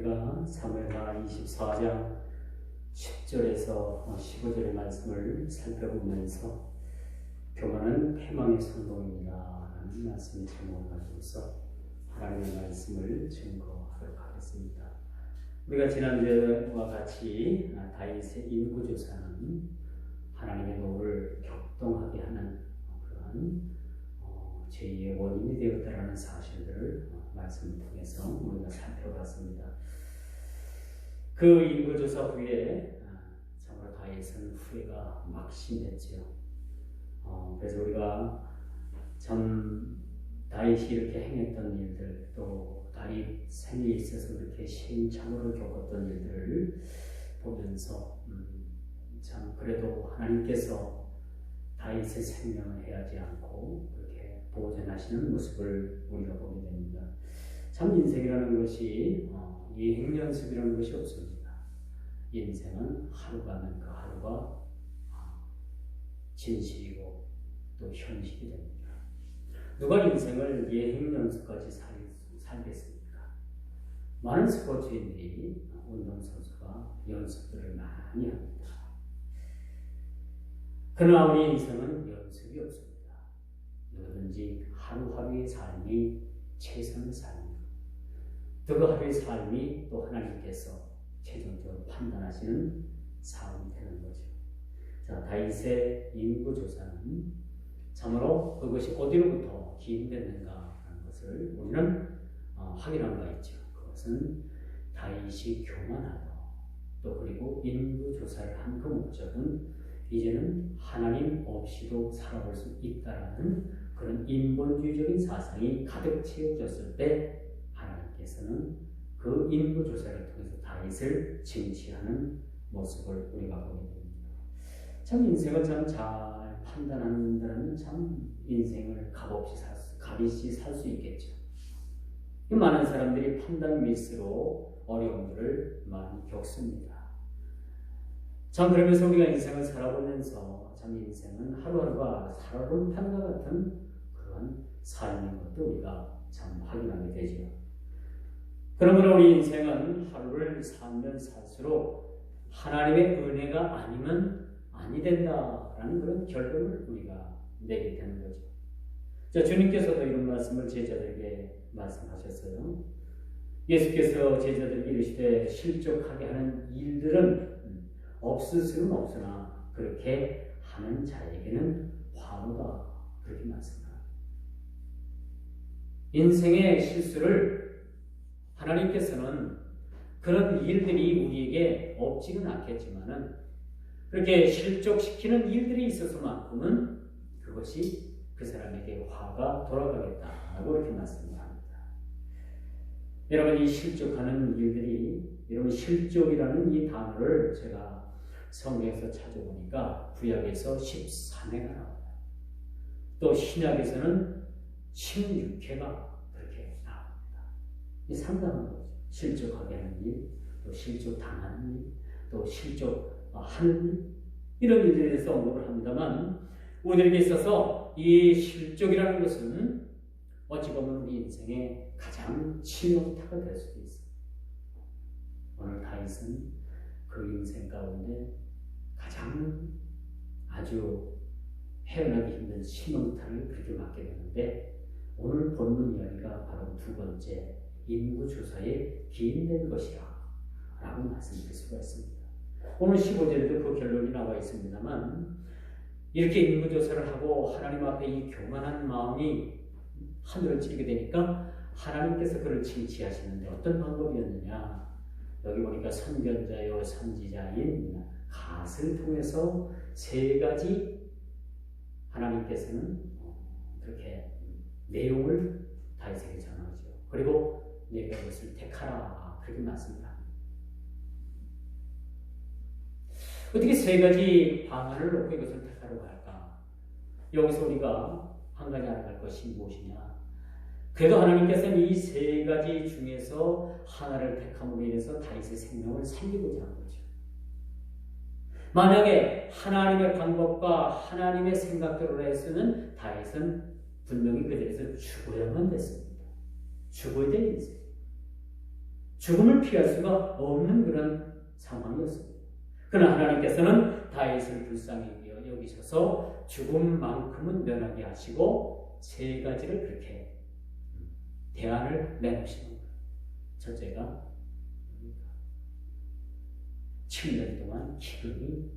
우리가 사무엘하 24장 10절에서 15절의 말씀을 살펴보면서 교만은 패망의 선동입니다 라는 말씀의 제목을 가지고서 하나님의 말씀을 증거하도록 하겠습니다. 우리가 지난주와 같이 다윗의 인구조사는 하나님의 노를 격동하게 하는 그러한 제2의 원인이 되었다라는 사실들을 말씀을 통해서 우리가 살펴봤습니다. 그 인구조사 후에 참으로 다윗은 후회가 막심했지요. 그래서 우리가 참 다윗이 이렇게 행했던 일들, 또 다윗 생에 있어서 그렇게 시행착오를 겪었던 일들을 보면서 참 그래도 하나님께서 다윗의 생명을 해하지 않고 그렇게 보존하시는 모습을 우리가 보게 됩니다. 참 인생이라는 것이 이행연습이라는 것이 없습니다. 인생은 하루 가면 그 하루가 진실이고 또 현실이 됩니다. 누가 인생을 예행연습까지 살겠습니까? 많은 스포츠인들이 운동선수가 연습들을 많이 합니다. 그러나 우리 인생은 연습이 없습니다. 누구든지 하루하루의 삶이 최선의 삶이고 그 하루의 삶이 또 하나님께서 최종적으로 판단하시는 삶이 되는 거죠. 자, 다윗의 인구조사는 참으로 그것이 어디로부터 기인됐는가라는 것을 우리는 확인한 바 있죠. 그것은 다윗이 교만하다. 또 그리고 인구조사를 한 그 목적은 이제는 하나님 없이도 살아볼 수 있다라는 그런 인본주의적인 사상이 가득 채워졌을 때 하나님께서는 그 인구조사를 통해서 다윗을 징치하는 모습을 우리가 보게 됩니다. 참 인생을 참 잘 판단한다는 참 인생을 값없이 살 수 있겠죠. 많은 사람들이 판단 미스로 어려움들을 많이 겪습니다. 참 그러면서 우리가 인생을 살아보면서 참 인생은 하루하루가 살얼음판과 같은 그런 삶인 것도 우리가 참 확인하게 되죠. 그러므로 우리 인생은 하루를 살면 살수록 하나님의 은혜가 아니면 아니 된다라는 그런 결론을 우리가 내게 되는 거죠. 자, 주님께서도 이런 말씀을 제자들에게 말씀하셨어요. 예수께서 제자들에게 이르시되 실족하게 하는 일들은 없을 수는 없으나 그렇게 하는 자에게는 화로다. 그렇게 말씀합니다. 인생의 실수를 하나님께서는 그런 일들이 우리에게 없지는 않겠지만은 그렇게 실족시키는 일들이 있어서만큼은 그것이 그 사람에게 화가 돌아가겠다라고 이렇게 말씀을 합니다. 여러분, 이 실족하는 일들이, 여러분 실족이라는 이 단어를 제가 성경에서 찾아보니까 구약에서 13회가 나와요. 또 신약에서는 16회가 그렇게 나옵니다. 이 상당한 거죠. 실족하게 하는 일, 또 실족당하는 일, 또 실족하는 일, 이런 일들에 대해서 언급을 합니다만 우리에게 있어서 이 실족이라는 것은 어찌 보면 우리 인생의 가장 치명타가 될 수도 있어요. 오늘 다윗은 그 인생 가운데 가장 아주 헤어나기 힘든 치명타를 그렇게 맞게 되는데 오늘 본문 이야기가 바로 두 번째 인구조사에 기인된 것이라 라고 말씀드릴 수가 있습니다. 오늘 15절에도 그 결론이 나와 있습니다만 이렇게 인구조사를 하고 하나님 앞에 이 교만한 마음이 하늘을 찌르게 되니까 하나님께서 그를 징치하시는데 어떤 방법이었느냐, 여기 보니까 선견자요 선지자인 갓을 통해서 세 가지 하나님께서는 그렇게 내용을 다윗에게 전하죠. 그리고 내가 이것을 택하라 그렇게 말씀합니다. 어떻게 세 가지 방안을 놓고 이것을 택하라고 할까? 여기서 우리가 한 가지 알아갈 것이 무엇이냐? 그래도 하나님께서는 이 세 가지 중에서 하나를 택함으로 인해서 다윗의 생명을 살리고자 하는 거죠. 만약에 하나님의 방법과 하나님의 생각대로 했으면 다윗은 분명히 그 자리에서 죽어야만 됐습니다. 죽어야 될 인생. 죽음을 피할 수가 없는 그런 상황이었습니다. 그러나 하나님께서는 다윗을 불쌍히 여기셔서 죽음만큼은 면하게 하시고 세 가지를 그렇게 대안을 내놓으시는 거예요. 첫째가 7년 동안 기근이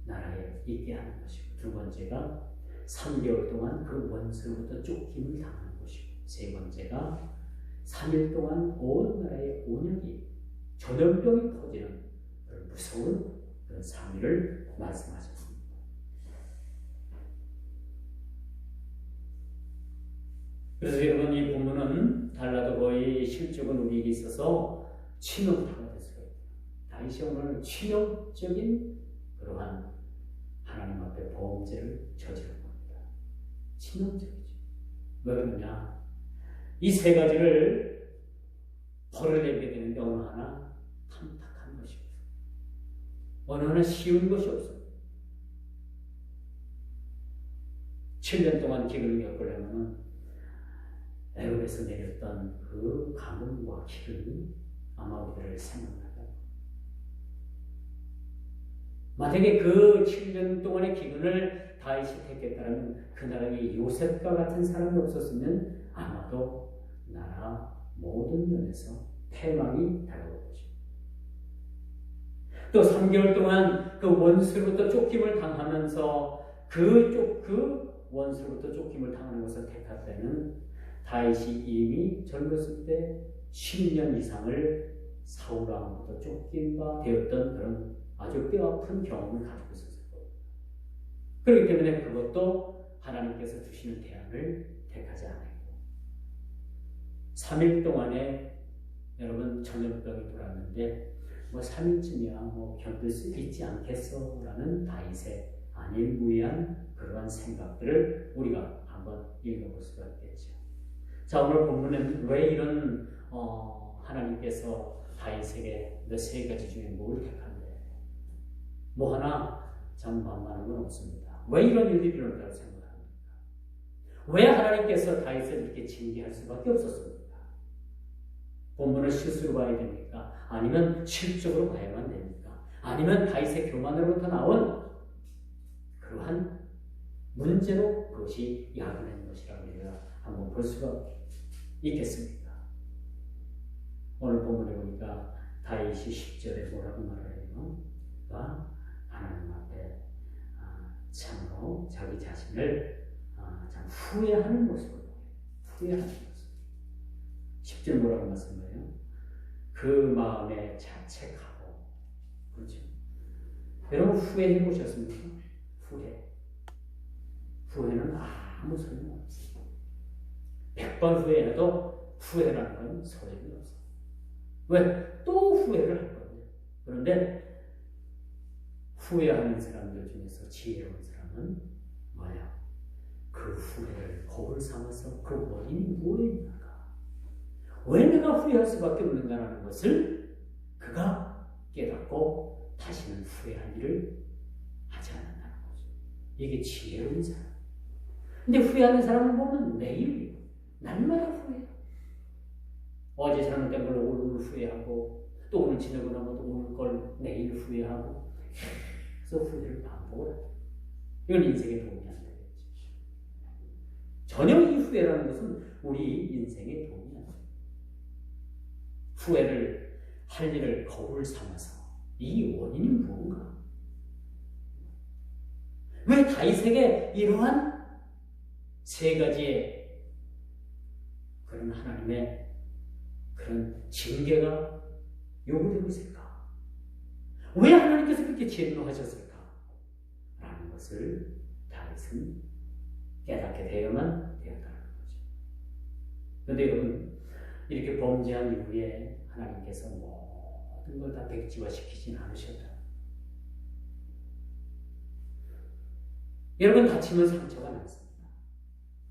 나라에 있게 하는 것이고, 두 번째가 3개월 동안 그 원수로부터 쫓김을 당하는 것이고, 세 번째가 3일 동안 온 나라에 온역이 전염병이 퍼지는 그런 무서운 그런 3일을 말씀하셨습니다. 그래서 여러분, 이 본문은 달라도 거의 실적은 우리에게 있어서 치명타가 될 수가 있다. 다윗이 오늘 치명적인 그러한 하나님 앞에 범죄를 저지른 겁니다. 치명적이죠. 왜 그러냐? 이 세 가지를 벌어내게 되는데 어느 하나 탐탁한 것이 없어요. 어느 하나 쉬운 것이 없어요. 7년 동안 기근을 겪으려면 애굽에서 내렸던 그 가뭄과 기근이 아마 우리를 생각나요. 만약에 그 7년 동안의 기근을 다윗이 택했다면 그 나라에 요셉과 같은 사람이 없었으면 아마도 나라 모든 면에서 패망이 다가올 것입니다. 또 3개월 동안 그 원수로부터 쫓김을 당하면서 그 원수로부터 쫓김을 당하는 것을 택할 때는 다윗이 이미 젊었을 때 10년 이상을 사울 왕으로부터 쫓김바 되었던 그런 아주 뼈아픈 경험을 가지고 있었을 겁니다. 그렇기 때문에 그것도 하나님께서 주시는 대안을 택하지 않았고, 3일 동안에 여러분 전염병이 돌았는데 3일쯤이야 견딜 수 있지 않겠어? 라는 다윗의 안일무이한 그러한 생각들을 우리가 한번 읽어볼 수가 있겠죠. 자, 오늘 본문은 왜 이런 하나님께서 다윗에게 세 가지 중에 뭘 택한데 뭐 하나 참 만만한 건 없습니다. 왜 이런 일들이 일어난다고 생각합니까? 왜 하나님께서 다윗을 이렇게 징계할 수밖에 없었습니까? 본문을 실수로 봐야 됩니까? 아니면 실적으로 봐야만 됩니까? 아니면 다윗의 교만으로부터 나온 그러한 문제로 그것이 야기된 것이라고 우리가 한번 볼 수가 있겠습니까? 오늘 본문에 보니까 다윗이 10절에 뭐라고 말을 해요? 하나님 앞에 참으로 자기 자신을 참 후회하는 모습을 보여요. 후회하는 모습. 10절 뭐라고 말씀해요? 그 마음에 자책하고. 그렇죠? 여러분 후회해 보셨습니까? 후회는 아무 소용이 없어요. 100번 후회해도 후회라는 건 소용이 없어요. 왜? 또 후회를 할 거예요. 그런데 후회하는 사람들 중에서 지혜로운 사람은 뭐야? 그 후회를 거울 삼아서 그 원인이 무엇인가? 왜 내가 후회할 수밖에 없는가라는 것을 그가 깨닫고 다시는 후회할 일을 하지 않는다는 거죠. 이게 지혜로운 사람. 근데 후회하는 사람을 보면 매일 날마다 후회해요. 어제 잘못된 걸 오늘 후회하고 또 오늘 지나고 나면 오늘 걸 내일 후회하고 그래서 후회를 반복을 해요. 이건 인생에 도움이 안 되겠죠. 전혀 이 후회라는 것은 우리 인생에 도움이 안 돼요. 후회를 할 일을 거울 삼아서 이 원인이 무엇인가? 왜 다윗에게 이러한 세 가지의 그런 하나님의 그런 징계가 요구되고 있을까? 왜 하나님께서 그렇게 진노하셨을까? 라는 것을 다윗은 깨닫게 되어야만 되었다는 거죠. 그런데 여러분, 이렇게 범죄한 이후에 하나님께서 모든 걸 다 백지화시키진 않으셨다. 여러분, 다치면 상처가 났습니다.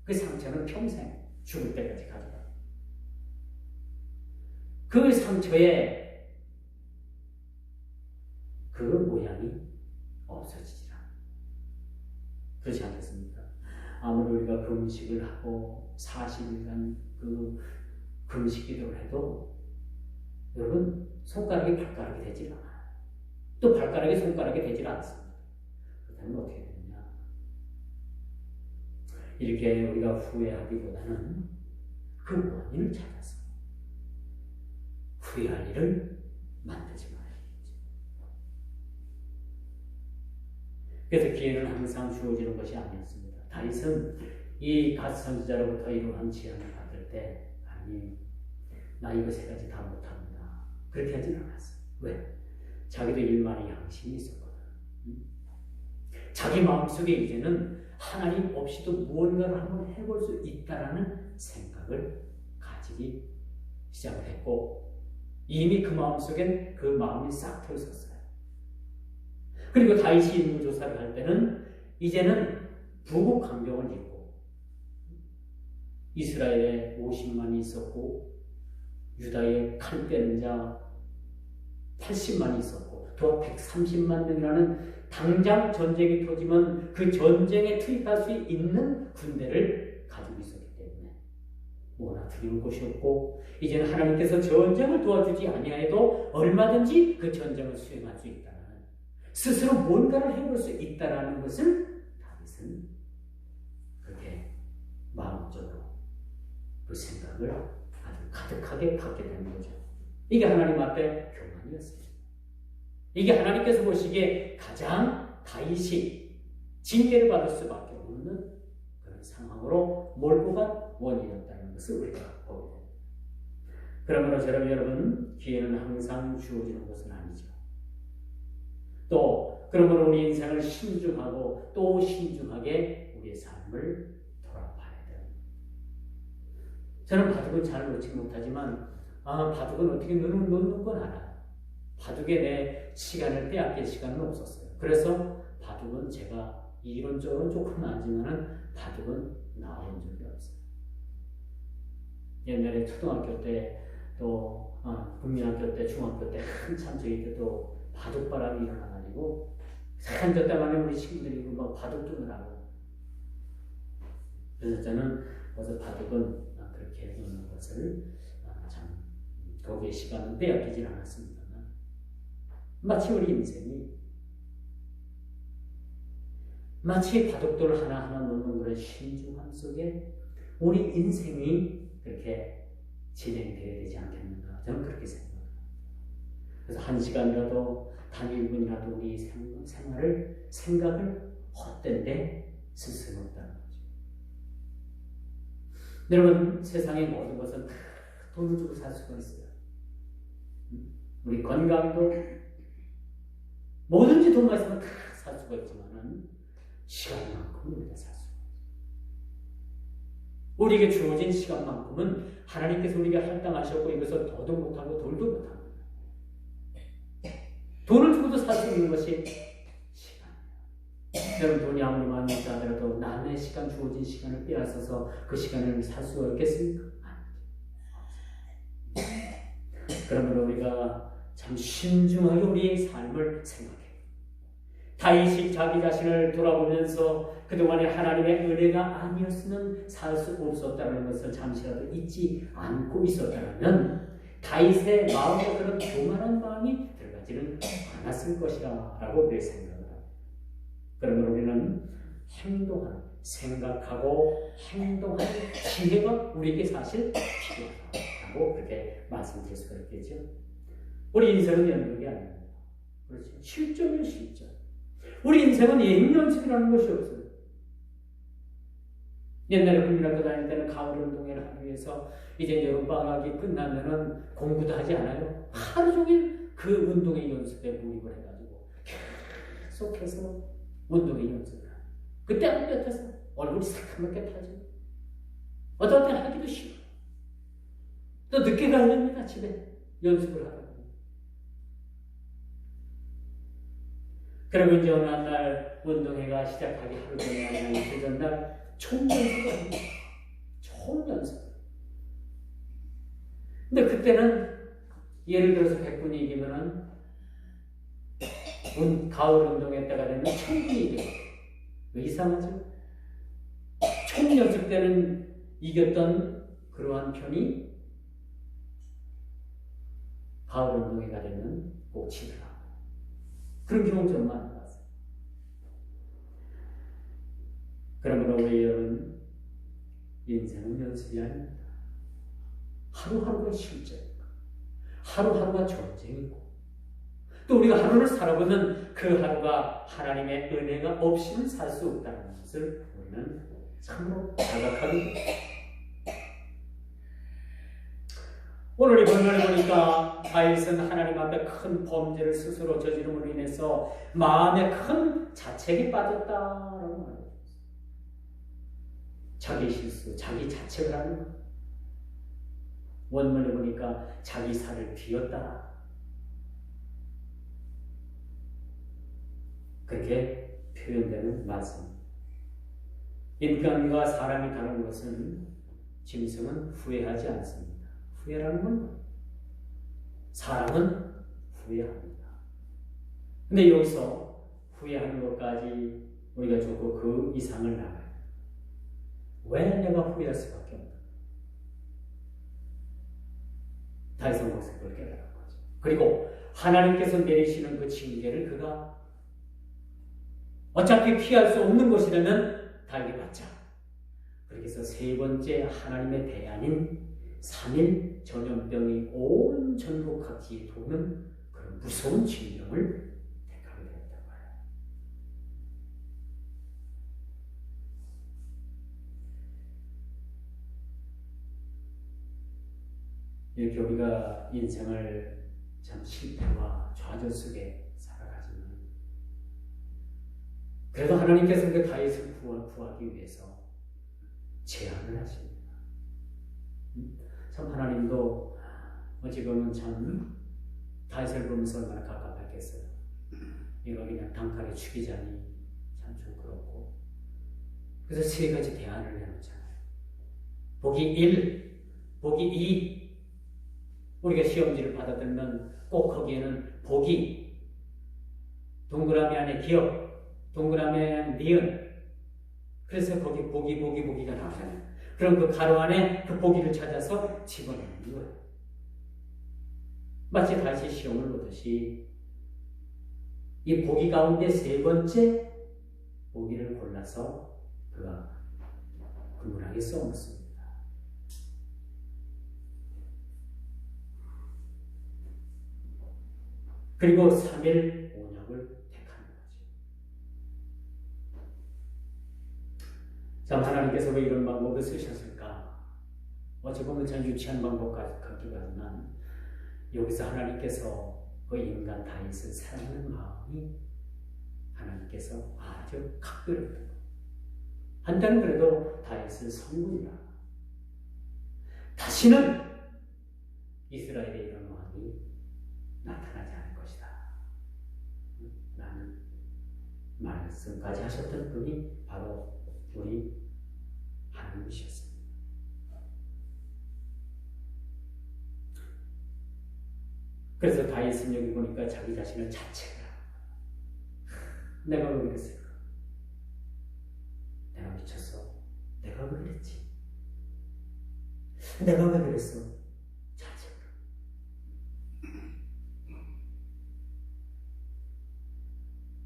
그 상처는 평생 죽을 때까지 가져가요. 그 상처에 그 모양이 없어지지 않아요. 그렇지 않겠습니까? 아무리 우리가 금식을 하고 40일간 그 금식 기도를 해도 여러분, 손가락이 발가락이 되질 않아요. 또 발가락이 손가락이 되질 않습니다. 그렇다면 어떻게 되느냐? 이렇게 우리가 후회하기보다는 그 원인을 찾아서 후회할 일을 만들지 말아야겠죠. 그래서 기회는 항상 주어지는 것이 아니었습니다. 다윗은 이 갓 선지자로부터 이러한 제안을 받을 때, 아니, 나 이거 세 가지 다 못합니다. 그렇게 하진 않았어요. 왜? 자기도 일만의 양심이 있었거든. 자기 마음속에 이제는 하나님 없이도 무언가를 한번 해볼 수 있다라는 생각을 가지기 시작을 했고, 이미 그 마음속엔 그 마음이 싹 트여 있었어요. 그리고 다윗이 인물조사를 할 때는 이제는 북국 강병을 잇고 이스라엘에 50만이 있었고 유다에 칼 빼는 자 80만이 있었고 또 130만 명이라는 당장 전쟁이 터지면 그 전쟁에 투입할 수 있는 군대를 가지고 있었기 때문에 뭐나 두려울 것이 없고 이제는 하나님께서 전쟁을 도와주지 아니하여도 얼마든지 그 전쟁을 수행할 수 있다는 스스로 뭔가를 해볼 수 있다는 것을 다윗은 그렇게 마음적으로 그 생각을 아주 가득하게 갖게 되는 거죠. 이게 하나님 앞에 교만이었습니다. 이게 하나님께서 보시기에 가장 다윗이 징계를 받을 수밖에 없는 그런 상황으로 몰고 간 원인이었다는 것을 우리가 보게 됩니다. 그러므로 저는 여러분, 기회는 항상 주어지는 것은 아니죠. 또 그러므로 우리 인생을 신중하고 또 신중하게 우리의 삶을 돌아봐야 돼요. 저는 바둑은 잘 놓지 못하지만 바둑은 어떻게 놓는 건 알아요. 바둑에 내 시간을 빼앗길 시간은 없었어요. 그래서 바둑은 제가 이론적으로는 조금 알지만은 바둑은 나온 적이 없어요. 옛날에 초등학교 때 또 국민학교 때 중학교 때 한참 저희 때도 바둑바람이 일어나가지고 한저 때만에 우리 친구들이 막 바둑 두느라고. 그래서 저는 어서 바둑은 그렇게 놓는 것을 참 거기에 시간은 빼앗기질 않았습니다만 마치 우리 인생이 마치 바둑돌 하나하나 놓는 그런 신중함 속에 우리 인생이 그렇게 진행되어야 되지 않겠는가 저는 그렇게 생각합니다. 그래서 한 시간이라도 단 1분이라도 우리 생각을 헛된 데 쓸 수는 없다는 거죠. 여러분, 세상의 모든 것은 다 돈을 주고 살 수가 있어요. 우리 건강도 뭐든지 돈만 있으면 다 살 수가 있지만은 시간만큼은 우리가 살 수가 없어요. 우리에게 주어진 시간만큼은 하나님께서 우리에게 할당하셨고 이것을 더도 못하고 돌도 못합니다. 돈을 주고도 살 수 있는 것이 시간이에요. 여러분, 돈이 아무리 많이 있다 하더라도 남의 시간, 주어진 시간을 빼앗아서 그 시간을 살 수가 있겠습니까? 아니죠. 그러므로 우리가 참 신중하게 우리의 삶을 생각해요. 다윗이 자기 자신을 돌아보면서 그동안에 하나님의 은혜가 아니었으면 살 수 없었다는 것을 잠시라도 잊지 않고 있었다면 다윗의 마음에 그런 교만한 마음이 들어가지는 않았을 것이라 라고 내 생각을 합니다. 그러므로 우리는 행동하는, 생각하고 행동하는 지혜가 우리에게 사실 필요하다고 그렇게 말씀드릴 수가 있겠죠. 우리 인생은 연극이 아닙니다. 그렇죠. 실전이요, 실전. 우리 인생은 예행 연습이라는 것이 없어요. 옛날에 국민학교 다닐 때는 가을 운동회를 하기 위해서 이제 여름방학이 끝나면은 공부도 하지 않아요. 하루 종일 그 운동회 연습에 몰입을 해가지고 계속해서 운동회 연습을 해요. 그때 안 볕에서 얼굴이 새카맣게 타죠. 어떨 때는 하기도 싫어. 또 늦게 가야 됩니다. 집에 연습을 하라고. 그러면 이제 어느 날 운동회가 시작하기 하루 전에 아니라 이틀 전날 총연습을 합니다. 총연습. 근데 그때는 예를 들어서 100분이 이기면은 가을 운동회 때가 되면 1000분이 이겨요. 왜 이상하죠? 총연습 때는 이겼던 그러한 편이 가을 운동회가 되면 꼭 치더라고. 그런 경우 좀 많이 봤어요. 그러므로 우리 여러분, 인생은 연습이 아닙니다. 하루하루가 실전이고 하루하루가 전쟁이고 또 우리가 하루를 살아보면 그 하루가 하나님의 은혜가 없이는 살 수 없다는 것을 우리는 참으로 자각하게 됩니다. 오늘 이 본문을 보니까 다윗은 하나님 앞에 큰 범죄를 스스로 저지름으로 인해서 마음에 큰 자책이 빠졌다라고 말합니다. 자기 실수, 자기 자책을 하는 것. 원문을 보니까 자기 살을 비웠다. 그렇게 표현되는 말씀. 인간과 사람이 다른 것은 짐승은 후회하지 않습니다. 후회라는 건 사람은 후회합니다. 근데 여기서 후회하는 것까지 우리가 좋고 그 이상을 나가요. 왜 내가 후회할 수밖에 없나? 다윗은 거기서 그걸 깨달은 거죠. 그리고 하나님께서 내리시는 그 징계를 그가 어차피 피할 수 없는 것이라면 달리 받자. 그렇게 해서 세 번째 하나님의 대안인 3일 전염병이 온 전국 각지에 도는 그런 무서운 징병을 택하게 되었다고 해요. 이렇게 우리가 인생을 참 실패와 좌절 속에 살아가지만 그래도 하나님께서 그 다윗을 구하기 위해서 제안을 하십니다. 참 하나님도 어찌 보면 참 다윗을 보면서 얼마나 갑갑했겠어요. 이거 그냥 단칼에 죽이자니 참 좀 그렇고. 그래서 세 가지 대안을 내놓잖아요. 보기 1, 보기 2. 우리가 시험지를 받아들면 꼭 거기에는 보기, 동그라미 안에 기억, 동그라미 안에 니은. 그래서 거기 보기가 나오잖아요. 그럼 그 가로 안에 그 보기를 찾아서 집어넣는 거예요. 마치 다시 시험을 보듯이 이 보기 가운데 세 번째 보기를 골라서 그가 구분하게 써놓습니다. 그리고 3일 온역을 택하는 거죠. 참 하나님께서 왜 이런 방법을 쓰셨을까? 어찌 보면 참 유치한 방법 같기도 하지만 여기서 하나님께서 그 인간 다윗을 사랑하는 마음이 하나님께서 아주 각별했던 거예요. 한때는 그래도 다윗을 성군이라 다시는 이스라엘에 이런 마음이 나타나지 않을 것이다 라는 말씀까지 하셨던 분이 바로 우리 하나님이셨습니다. 그래서 다윗은 여기 보니까 자기 자신을 자책을 하고 내가 왜 그랬을까? 내가 미쳤어. 내가 왜 그랬지? 내가 왜 그랬어? 자책을.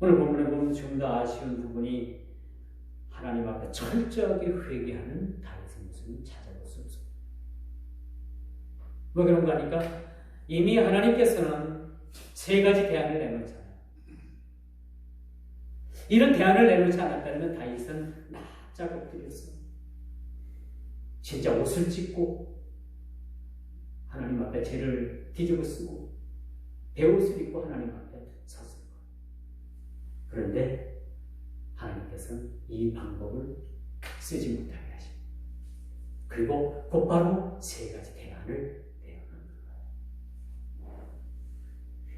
오늘 본문에 보면 좀 더 아쉬운 부분이 하나님 앞에 철저하게 회개하는 다윗의 모습을 찾아볼 수 없습니다. 왜 그런가 하니까 이미 하나님께서는 세 가지 대안을 내놓잖아요. 이런 대안을 내놓지 않았다면 다윗은 납작 엎드렸어. 진짜 옷을 찢고 하나님 앞에 죄를 뒤집어 쓰고 베옷을 입고 하나님 앞에 섰을 거예요. 그런데 하나님께서는 이 방법을 쓰지 못하게 하십니다. 그리고 곧바로 세 가지 대안을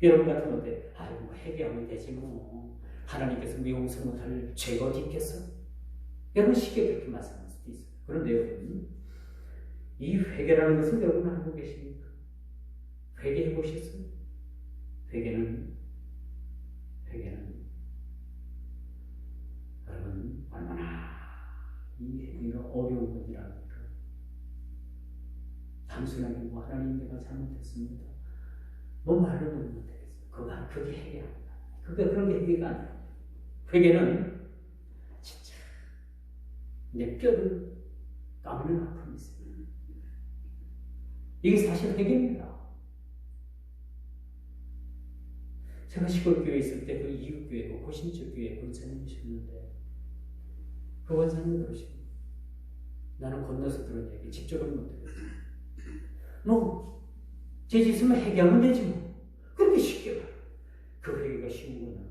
여러분 같으면 어때? 아이고 회개하면 되지 뭐. 하나님께서 미용서 못할 죄가 어디 있겠어? 여러분 쉽게 그렇게 말씀할 수도 있어요. 그런데 여러분 이 회개라는 것을 여러분 알고 계십니까? 회개해 보셨어요? 회개는 여러분 얼마나 이 회개가 어려운 것이랍니까? 단순하게 뭐 하나님 내가 잘못했습니다. 뭐 말로 놓으면 되겠어. 그게 회개합니다. 그런 게 회개가 아니야. 회개는 진짜 내 뼈를 까무는 아픔이 있어요. 이게 사실 회개입니다. 제가 시골교회에 있을 때 그 이웃교회, 그 고신주교회 권사님이셨는데 그 권사님이 그러시고 나는 건너서 들은 얘기 직접은 못하겠어. 너 죄 짓으면 회개하면 되지 뭐. 그렇게 쉽게 봐. 그 회개가 쉬운 거는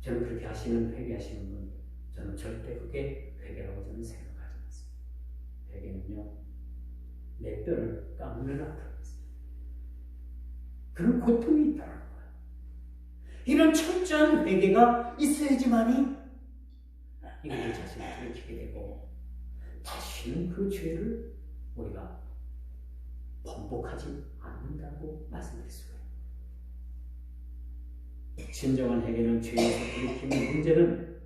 저는 그렇게 하시는 회개하시는 분 저는 절대 그게 회개라고 저는 생각하지 않습니다. 회개는요 내 뼈를 깎는 아픔이 있어요. 그런 고통이 있다는 거예요. 이런 철저한 회개가 있어야지만이 이게 내 자신을 돌이키게 되고 다시는 그 죄를 우리가 번복하지 않는다고 말씀드릴 수가 있어요. 진정한 회개는 죄에서 돌이키는 문제는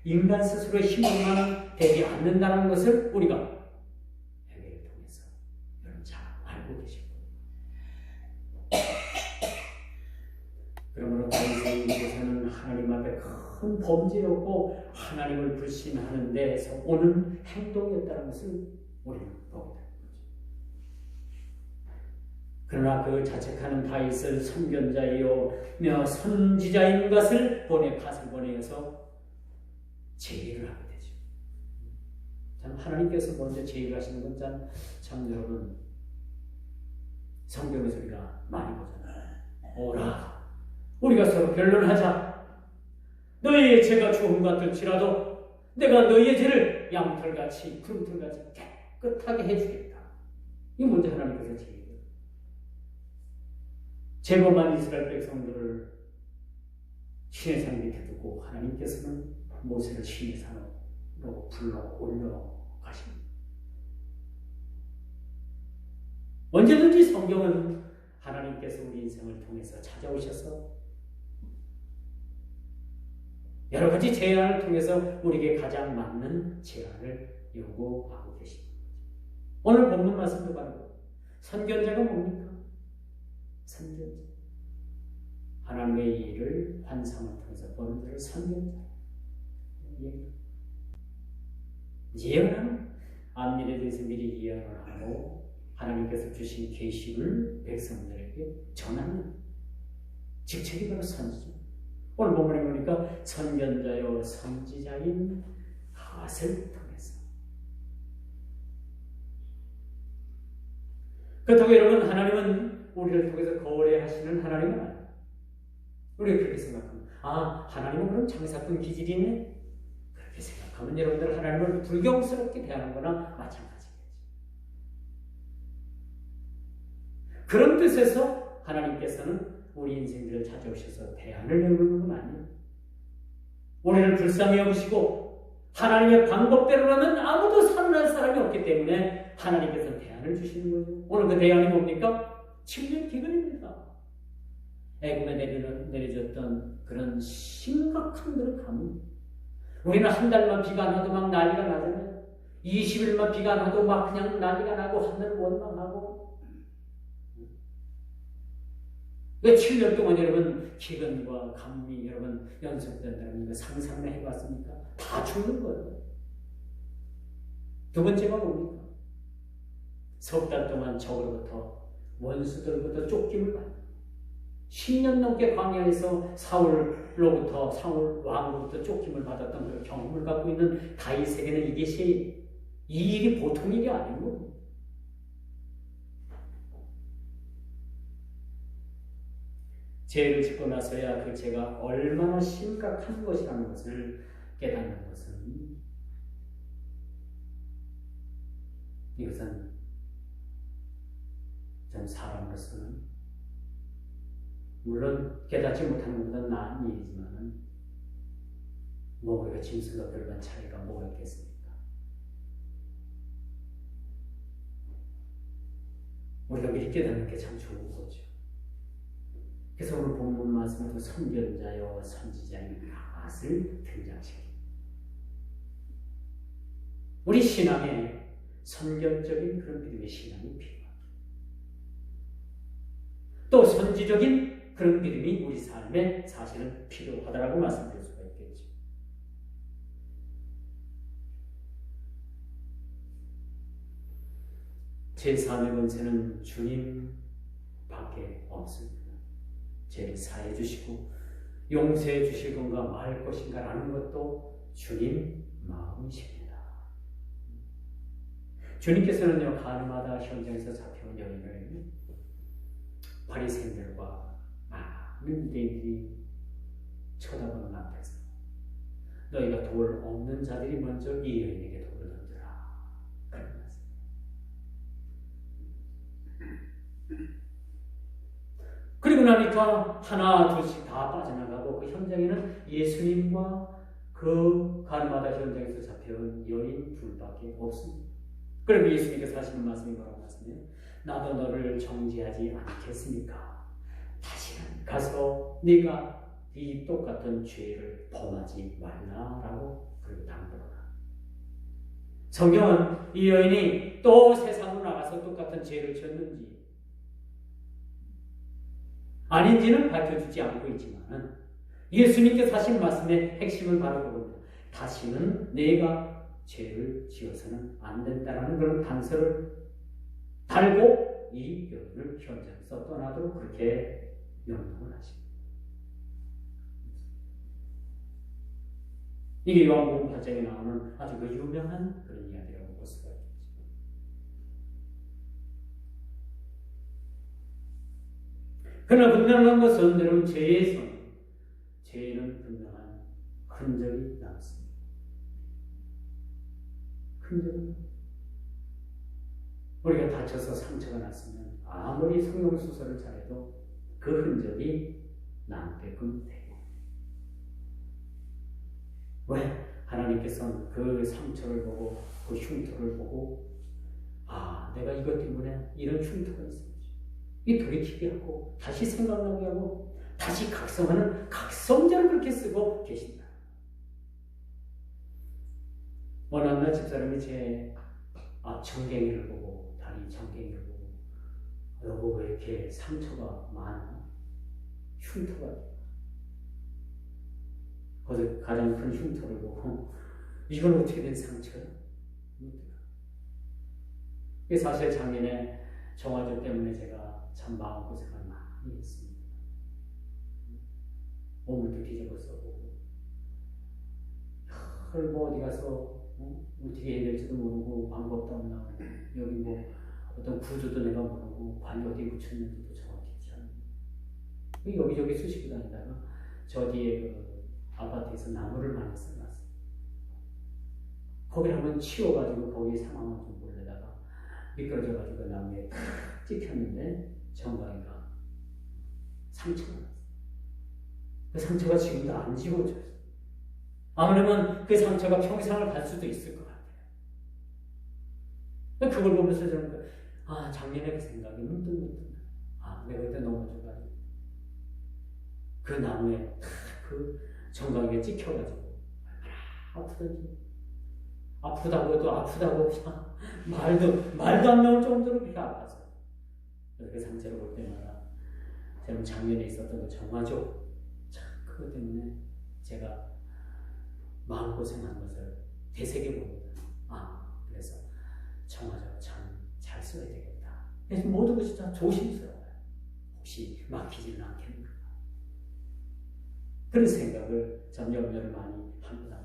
인간 스스로의 힘으로만 되지 않는다는 것을 우리가 회개를 통해서 여러분 잘 알고 계시고 그러므로 다윗에게서는 하나님 앞에 큰 범죄였고 하나님을 불신하는 데에서 오는 행동이었다는 것을 우리는 보게 됩니다. 그러나 그 자책하는 다윗을 선견자이요 선지자인 것을 갓을 보내어서 제의를 하게 되죠. 참 하나님께서 먼저 제의를 하시는 건 참 여러분 성경에서 우리가 많이 보잖아요. 오라 우리가 서로 변론하자. 너희의 죄가 죽음 같을지라도 내가 너희의 죄를 양털같이 구름털같이 깨끗하게 해주겠다. 이게 먼저 하나님께서 제의해요. 제법한 이스라엘 백성들을 신의 산 밑에 두고 하나님께서는 모세를 신의 산으로 불러 올려가십니다. 언제든지 성경은 하나님께서 우리 인생을 통해서 찾아오셔서 여러 가지 제안을 통해서 우리에게 가장 맞는 제안을 요구하고 계십니다. 오늘 본문 말씀도 바로 선견자가 뭡니까? 선견자. 하나님의 일을 환상을 통해서 보는 자를 선견자. 예언하는 앞일에 대해서 미리 예언을 하고 하나님께서 주신 계시를 백성들에게 전하는 직책이 바로 선지자. 오늘 본문에 보니까 선견자요 선지자인 갓을 통해서. 그렇다고 여러분 하나님은 우리를 통해서 거래하시는 하나님은 아니에요. 우리가 그렇게 생각하면 하나님은 그럼 장사꾼 기질이 있네? 그렇게 생각하면 여러분들 하나님을 불경스럽게 대하는 거나 마찬가지겠죠. 그런 뜻에서 하나님께서는 우리 인생들을 찾아오셔서 대안을 내놓는 건 아니에요. 우리를 불쌍히 여기시고 하나님의 방법대로는 아무도 살아날 사람이 없기 때문에 하나님께서 대안을 주시는 거죠. 오늘 그 대안이 뭡니까? 7년 기근입니다. 애굽에 내려졌던 그런 심각한 그런 가뭄. 우리는 한 달만 비가 안 와도 막 난리가 나잖아요. 20일만 비가 안 와도 막 그냥 난리가 나고 하늘을 원망하고. 그 7년 동안 여러분 기근과 가뭄이 여러분 연속된다는 거 상상을 해봤습니까? 다 죽는 거예요. 두 번째가 뭡니까? 석 달 동안 적으로부터 원수들로부터 쫓김을 받는 10년 넘게 광야에서 사울 왕으로부터 쫓김을 받았던 그 경험을 갖고 있는 다윗에게는 이 일이 보통 일이 아닌 겁니다. 죄를 짓고 나서야 그 죄가 얼마나 심각한 것이라는 것을 깨닫는 것은 이것은 전 사람으로서는 물론 깨닫지 못하는 것보다 나은 일이지만 뭐 우리가 짐승과 별반 차이가 뭐가 있겠습니까? 우리가 미리 깨닫는 게 참 좋은 거죠. 그래서 오늘 본문 말씀에도 선견자여 선지자인 갓을 등장시킵니다. 우리 신앙에 선견적인 그런 믿음의 신앙이 필요합니다. 또 선지적인 그런 믿음이 우리 삶에 사실은 필요하다라고 말씀드릴 수가 있겠죠. 제3의 권세는 주님밖에 없습니다. 죄를 사해 주시고 용서해 주실 건가 말 것인가 라는 것도 주님 마음이십니다. 주님께서는요, 가늠하다 현장에서 잡혀온 여인을 바리새인들과 많은 유대인들이 쳐다보는 앞에서 너희가 돌 없는 자들이 먼저 이 여인에게 돌을 던져라. 그런 말씀. 그리고 나니까 하나 둘씩 다 빠져나가고 그 현장에는 예수님과 그 가늠하다 현장에서 잡혀온 여인 둘밖에 없습니다. 그리고 예수님께서 하시는 말씀이 뭐라고 하시나요? 나도 너를 정죄하지 않겠습니까? 다시는 가서 네가 이 똑같은 죄를 범하지 말라라고 그리고 당부하라. 성경은 이 여인이 또 세상으로 나가서 똑같은 죄를 지었는지 아닌지는 밝혀주지 않고 있지만 예수님께서 하신 말씀의 핵심은 바로 그겁니다. 다시는 내가 죄를 지어서는 안 된다는 그런 단서를 달고 이 여인을 현장에서 떠나도록 그렇게 명령을 하십니다. 이게 요한복음 8장에 나오는 아주 그 유명한 그런 이야기라고 볼 수가 있겠죠. 그러나 분명한 것은 여러분 죄에는 분명한 흔적이 남습니다. 우리가 다쳐서 상처가 났으면 아무리 성경수설을 잘해도 그 흔적이 남게끔 돼요. 왜? 하나님께서는 그 상처를 보고 그 흉터를 보고 내가 이것 때문에 이런 흉터가 있었지. 이 돌이키게 하고 다시 생각나게 하고 다시 각성하는 각성자를 그렇게 쓰고 계신다. 어느 날 집사람이 제 정갱이를 보고 다리 정갱이를 보고 여보 왜 이렇게 상처가 많아? 흉터가 거기서 가장 큰 흉터를 보고 이건 어떻게 된 상처야? 이게 사실 작년에 정화조 때문에 제가 참 마음고생을 많이 했습니다. 몸을 뒤집어 써보고 뭐 어디 가서 어떻게 해야 될지도 모르고 방법도 안 나오고 여기 뭐 어떤 구조도 내가 모르고 관이 어디에 붙였는지도 정확히 있지 않고 여기저기 쑤시고 다니다가 저 뒤에 그 아파트에서 나무를 많이 써놨어요. 거기를 한번 치워가지고 거기 상황을 좀 보려다가 미끄러져가지고 그 나무에 탁 찍혔는데 정강이가 상처가 났어요. 그 상처가 지금도 안 지워져요. 아무래면 그 상처가 평생을 갈 수도 있을 것 같아요. 그걸 보면서 저는 작년에 그 생각이 문득 내가 그때 넘어져가지고 그 나무에 그 정강이가 찍혀가지고 얼마나 아프던지 아프다고 해도 아프다고 말도 안 나올 정도로 그렇게 아팠어요. 그 상처를 볼 때마다 저는 작년에 있었던 그 정화조 그것 때문에 제가 마음고생한 것을 되새겨봅니다. 그래서 정화조 참 잘 써야 되겠다. 그래서 모든 것이 다 조심스러워요. 혹시 막히지는 않겠는가. 그런 생각을 참 염려를 많이 합니다.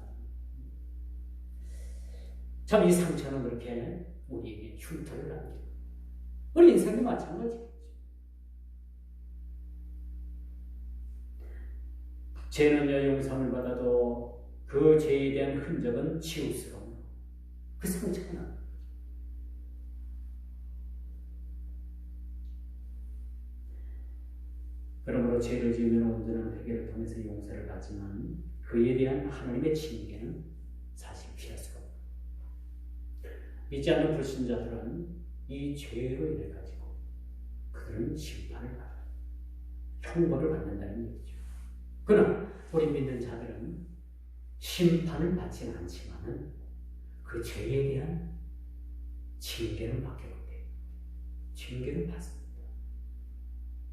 참 이 상처는 그렇게 우리에게 흉터를 남기고 우리 인생도 마찬가지겠죠. 죄는요 용서를 받아도 그 죄에 대한 흔적은 치우스러운 그 상처가 납니다. 그러므로 죄를 지으면 온전한 회개를 통해서 용서를 받지만 그에 대한 하나님의 징계는 사실 피할 수가 없습니다. 믿지 않는 불신자들은 이 죄로 인해 가지고 그들은 심판을 받아요. 형벌을 받는다는 얘기죠. 그러나 우리 믿는 자들은 심판을 받지는 않지만은 그 죄에 대한 징계는 받게 돼요. 징계를 받습니다.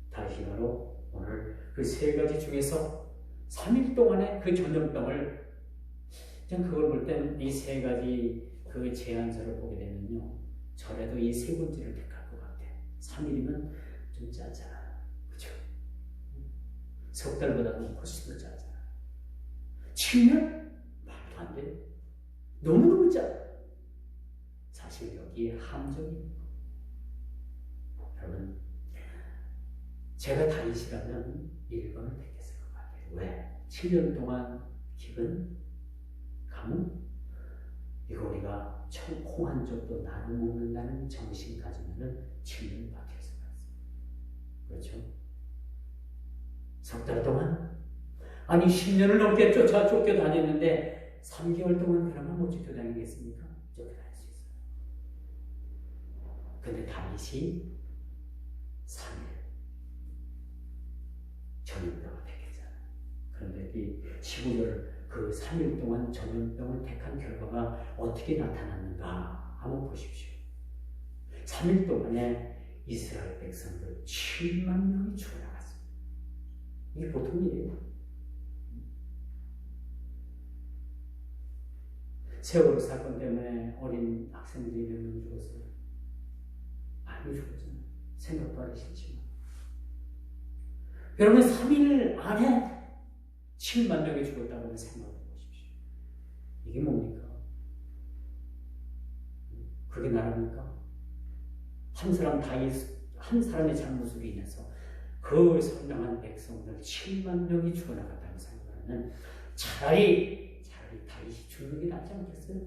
다시 그것이 바로 오늘 그 세 가지 중에서 3일 동안의 그 전염병을, 전 그걸 볼 때는 이 세 가지 그 제안서를 보게 되면요, 저래도 이 세 번째를 택할 것 같아요. 3일이면 좀 짜잖아요. 그죠? 석 달보다는 훨씬 더 짜잖아요. 7년? 말도 안 돼. 너무너무 짜. 사실 여기에 함정입니다. 여러분, 제가 다윗이라면 1번을 택했을 것 같아요. 왜? 7년 동안 기근, 가뭄, 이거 우리가 콩 한 쪽도 나눠 먹는다는 정신 가지면은 7년 버틸 수가 있어요. 그렇죠? 석 달 동안? 아니 10년을 넘게 쫓겨다녔는데 3개월 동안 그러면 못 쫓겨다니겠습니까? 쫓겨다닐 수 있어요. 근데 다윗이 3일 전염병을 택했잖아요. 그런데 이 15절 그 3일 동안 전염병을 택한 결과가 어떻게 나타났는가 한번 보십시오. 3일 동안에 이스라엘 백성들 7만 명이 죽어나갔습니다. 이게 보통 일이에요. 세월호 사건 때문에 어린 학생들이 몇 명 죽었어요. 많이 죽었잖아요. 생각도 하기 싫지만. 여러분 3일 안에 7만 명이 죽었다고 생각해 보십시오. 이게 뭡니까? 그게 나랍니까? 한 사람의 잘못으로 인해서 그 선량한 백성들 7만 명이 죽어나갔다고 생각하면 차라리 다윗이 죽는 게 낫지 않겠어요?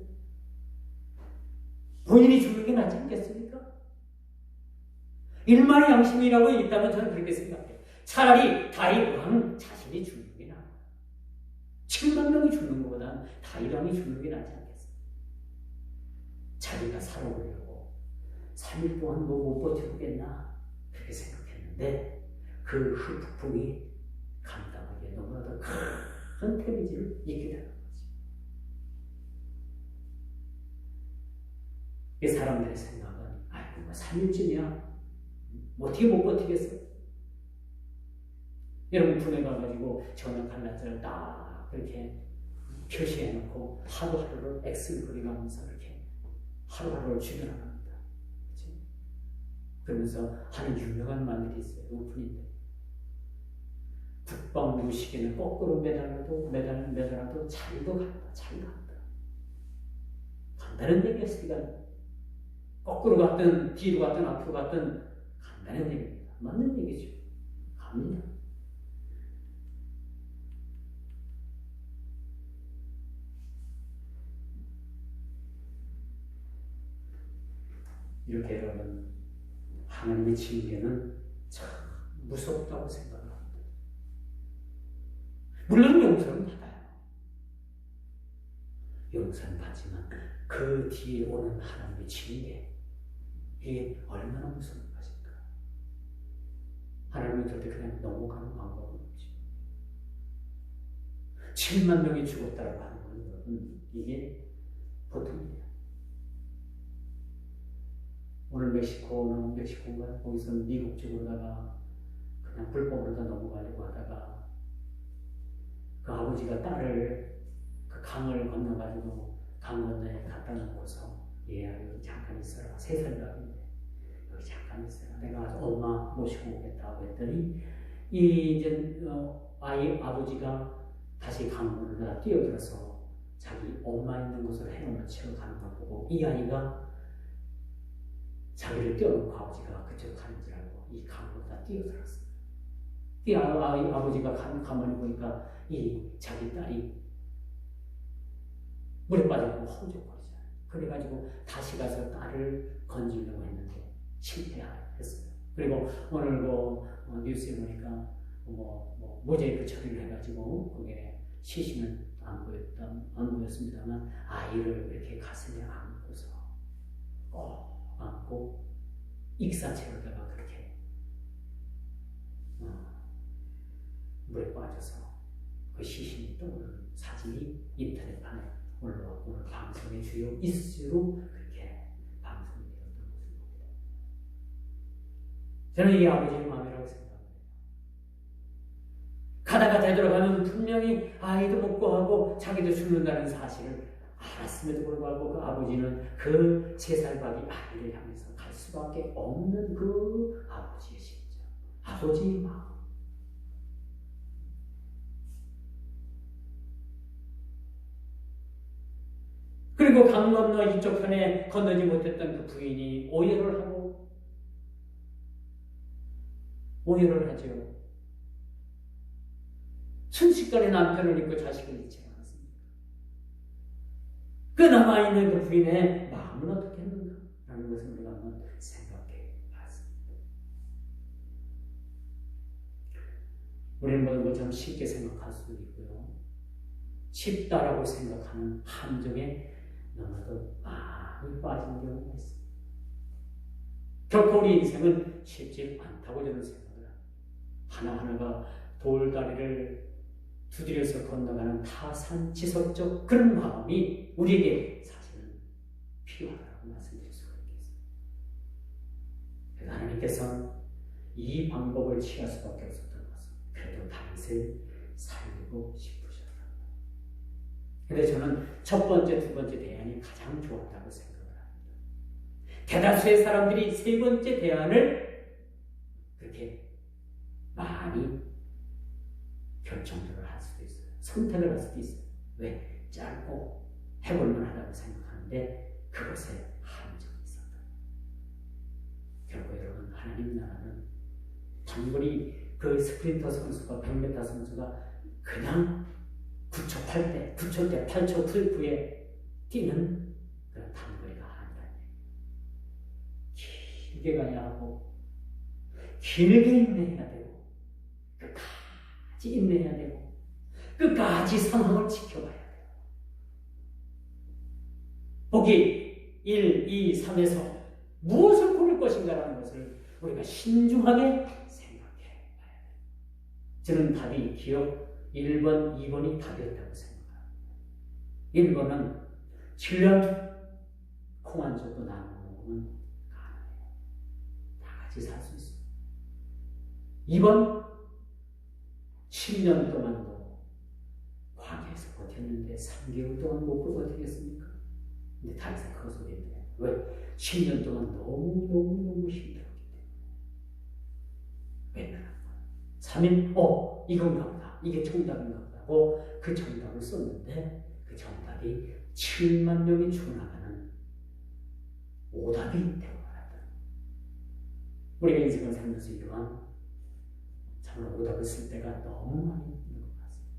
본인이 죽는 게 낫지 않겠습니까? 일만의 양심이라고 있다면 저는 그렇게 생각해요. 차라리 다윗 왕 자신이 죽는 게 나아요. 7만 명이 죽는 것보다 다윗 왕이 죽는 게 낫지 않겠어요? 자기가 살아보려고 3일 동안 못 버텨보겠나 그렇게 생각했는데 그 흑풍이 감당하기에 너무나도 큰 데미지를 입게 되는 거죠. 이 사람들의 생각은 아이고 뭐 3일쯤이야 어떻게 못 버티겠어? 여러분 군에 가가지고 저녁 한낮을 딱 이렇게 표시해놓고 하루하루를 X를 그려가면서 이렇게 하루하루를 죽여나갑니다. 그렇지? 그러면서 하는 유명한 말들이 있어요. 오픈인데 북방 무시개는 거꾸로 매달아도 자기도 간다. 자기도 간다. 간다는 얘기였으니까 거꾸로 갔든 뒤로 갔든 앞으로 갔든 간다는 얘기입니다. 맞는 얘기죠. 갑니다. 이렇게 여러분 하나님의 징계는 참 무섭다고 생각합니다. 물론 용서는 받아요. 용서는 받지만 그 뒤에 오는 하나님의 징계 이게 얼마나 무서운 것인가. 하나님은 절대 그냥 넘어가는 방법은 없죠. 7만 명이 죽었다고 하는 건 이게 보통 일이에요. 오늘 멕시코인가 거기서 미국 쪽으로다가 그냥 불법으로 다 넘어가려고 하다가 그 아버지가 딸을 그 강을 건너가지고 강 건너에 갖다 놓고서 얘야 여기 잠깐 있어라. 3살이라는데 여기 잠깐 있어라. 내가 아주 엄마 모시고 오겠다고 했더니 이제 아버지가 다시 강물로 뛰어들어서 자기 엄마 있는 곳으로 해놓은 채로 가는 걸 보고 이 아이가 자기를 떼어놓고 아버지가 그쪽 가는 줄 알고 이 강으로 다 뛰어들었어요. 이 아버지가 가만히 보니까 이 자기 딸이 물에 빠져가지고 허우적거리잖아요. 그래가지고 다시 가서 딸을 건지려고 했는데 실패했어요. 그리고 오늘 뉴스에 보니까 모자이크 처리를 해가지고 그게 시신은 안 보였습니다만 아이를 이렇게 가슴에 안고서 안고 익사체로다가 그렇게 물에 빠져서 그 시신이 떠오르는 사진이 인터넷판에 올라왔고 오늘 방송의 주요 이슈로 그렇게 방송이 되었던 것을 봅니다. 저는 이 아버지의 마음이라고 생각합니다. 되돌아가면 분명히 아이도 못 구하고 자기도 죽는다는 사실을 알았음에도 불구하고 그 아버지는 그 3살 박이 아이를 향해서 갈 수밖에 없는 그 아버지의 심정, 아버지의 마음. 그리고 강 건너 이쪽 편에 건너지 못했던 그 부인이 오열을 하죠. 순식간에 남편을 잊고 자식을 잃지 않았습니다. 그 남아있는 그 부인의 마음은 어떻게 했는가? 라는 것을 우리가 한번 생각해 봤습니다. 우리는 모든 걸 참 쉽게 생각할 수도 있고요. 쉽다라고 생각하는 함정에 너무도 많이 빠진 경우가 있습니다. 결코 우리 인생은 쉽지 않다고 저는 생각을 합니다. 하나하나가 돌다리를 두드려서 건너가는 타산지석적 그런 마음이 우리에게 사실은 필요하다고 말씀드릴 수가 있겠습니다. 그래서 하나님께서는 이 방법을 취할 수밖에 없었던 것은 그래도 다윗을 살리고 싶으셨다. 그런데 저는 첫 번째, 두 번째 대안이 가장 좋았다고 생각을 합니다. 대다수의 사람들이 세 번째 대안을 그렇게 많이 결정을 할 수도 있어요. 선택을 할 수도 있어요. 왜? 짧고 해볼만 하다고 생각하는데 그것에 함정이 있었다. 결국 여러분, 하나님 나라는 단거리 그 스프린터 선수가 100m 선수가 그냥 9초 8대, 9초 대 8초 후에 뛰는 그런 단거리가 아니라는 얘기예요. 길게 가야 하고 길게 인내해야 되고 끝까지 인내해야 되고 끝까지 상황을 지켜봐야 돼요. 보기 1, 2, 3에서 무엇을 고를 것인가라는 것을 우리가 신중하게 생각해 봐야 돼요. 저는 답이 기억 1번, 2번이 답이었다고 생각합니다. 1번은 7년 콩 한 조도 나눠 먹으면 가능해요. 다 같이 살 수 있어요. 2번 10년 동안도 광야에서 버텼는데 3개월 동안 못 버티겠습니까? 근데 다윗은 그거 소리했네요. 왜? 10년 동안 너무 힘들었기 때문에. 왜냐하면 3인 이건가 보다. 이게 정답인가 보다 하고 그 정답을 썼는데 그 정답이 7만 명이 죽어나가는 오답이 되고 말았다. 우리가 인생을 살면서 이러한 참으로 오답을 쓸 때가 너무 많이 있는 것 같습니다.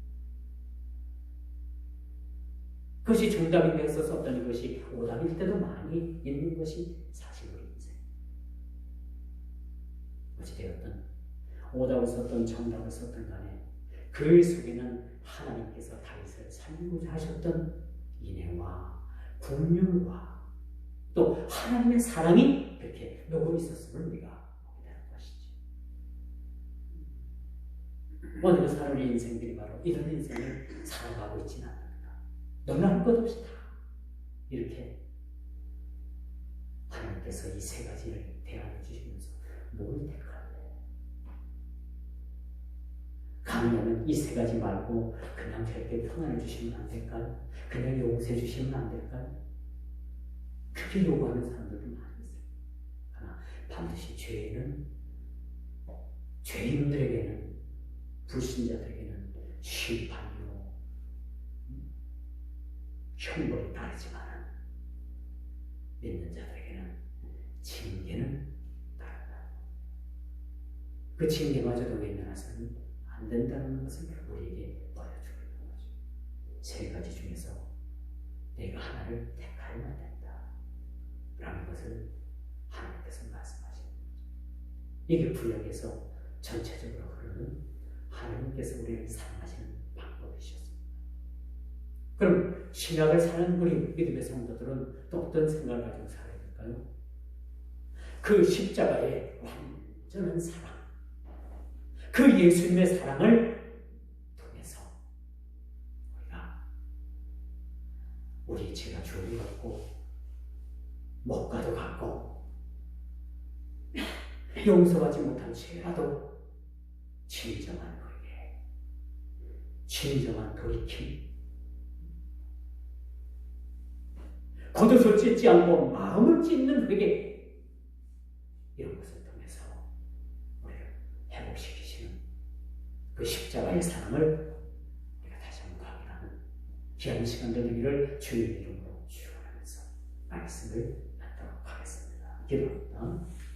그것이 정답이 되어서 썼던 것이 오답일 때도 많이 있는 것이 사실 우리 인생. 어찌되었든 오답을 썼던 정답을 썼던 간에 그 속에는 하나님께서 다윗을 살리고자 하셨던 인애와 긍휼과 또 하나님의 사랑이 그렇게 녹고 있었음을 우리가 보게 되는 것이지. 오늘 사는 인생들이 바로 이런 인생을 살아가고 있지는 않는다. 너무나 할 것 없이 다 이렇게 하나님께서 이 세 가지를 대안해 주시면서 뭘 택할래? 가능하면 이 세 가지 말고 그냥 저렇게 평안해 주시면 안 될까요? 그냥 용서해 주시면 안 될까요? 그렇게 요구하는 사람들도 많이 있어요. 그러나 반드시 죄인들에게는, 불신자들에게는 심판이요 형벌이 따르지만 믿는 자들에게는 징계는 따른다. 그 징계마저도 외면해서는 안 된다는 것을 우리에게 보여주고 있는 거죠. 세 가지 중에서 내가 하나를 택하면 된다 라는 것을 하나님께서 말씀하시는 거죠. 이게 구약에서 전체적으로 흐르는 하나님께서 우리를 사랑하시는 방법이셨습니다. 그럼 신약을 사는 우리 믿음의 성도들은 또 어떤 생각을 가지고 살아야 될까요? 그 십자가의 완전한 사랑, 그 예수님의 사랑을 통해서 우리 죄가 주를 갖고 못 가도 갖고 용서하지 못한 죄라도 진정한 우리에게 진정한 돌이킴, 겉옷을 찢지 않고 마음을 찢는 회개, 이런 것을 통해서 우리를 회복시키시는 그 십자가의 사랑을 우리가 다시 한번 확인하는 귀한 시간 되기를 주님의 이름으로 축원하면서 말씀을 받도록 하겠습니다. 기도합니다.